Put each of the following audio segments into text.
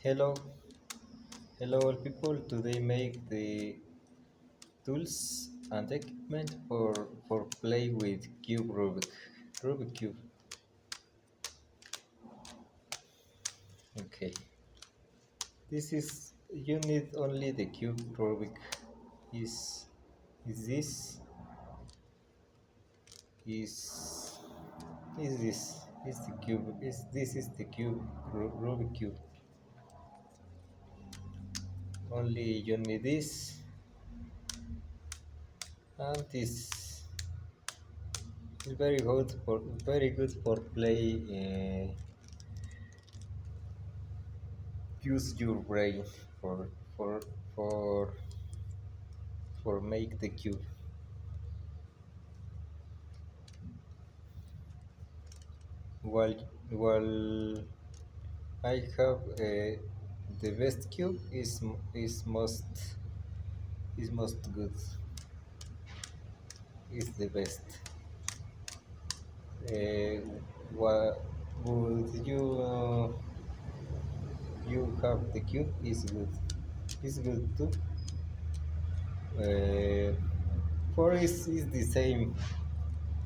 Hello, hello all people. Today make the tools and equipment for play with Rubik cube. Okay, this is you need only the cube Rubik. Is is this is is this is the cube is this is the cube Rubik cube. Only you need this and this. It's very good for play. Use your brain for for for for make the cube. While I have the best cube is most good, is the best. What would you have the cube is good too. For is the same.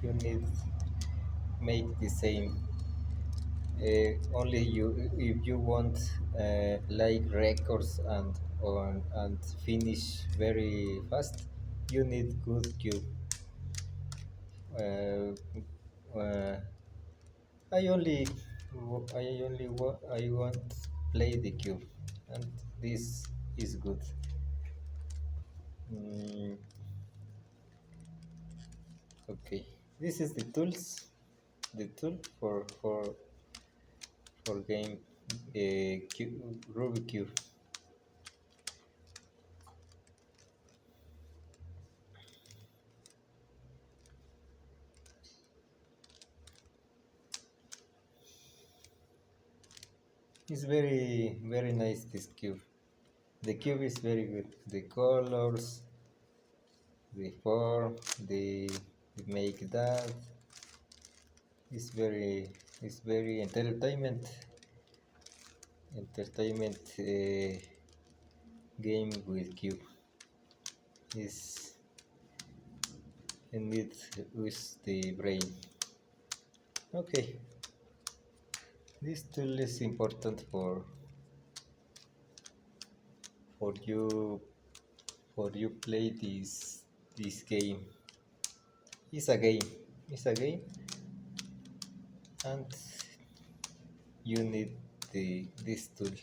You need make the same. Only you if you want like records and finish very fast, you need good cube. uh, uh, I want play the cube, and this is good. mm, okay, this is the tool for game Rubik cube. It's very nice, this cube. The cube is very good. The colors, the form, the make that is very entertainment game with cube. Is indeed with the brain. Okay, this tool is important for you for you play this game. It's a game. It's a game, and you need this tool.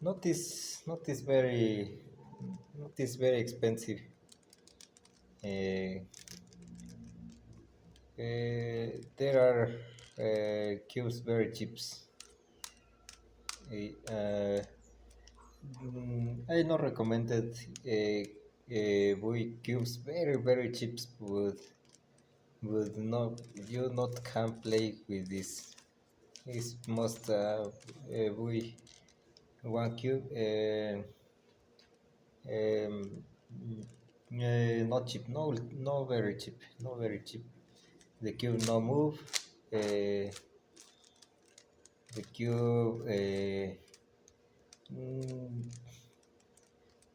Not this very expensive. Uh, there are cubes very cheap. I not recommended buy cubes very cheap, but no, you not can play with this. It's must buy one cube. Um, Not cheap, no very cheap, no very cheap. The cube no move. The cube mm,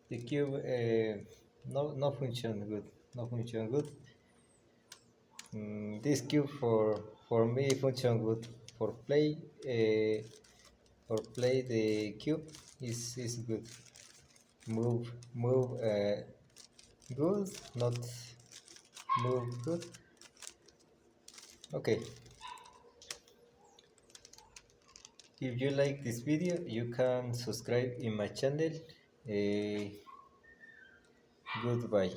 the cube no function good, no function good. This cube for me function good for play. For play the cube is good. Move good, not move good. Okay, if you like this video, you can subscribe in my channel. Goodbye.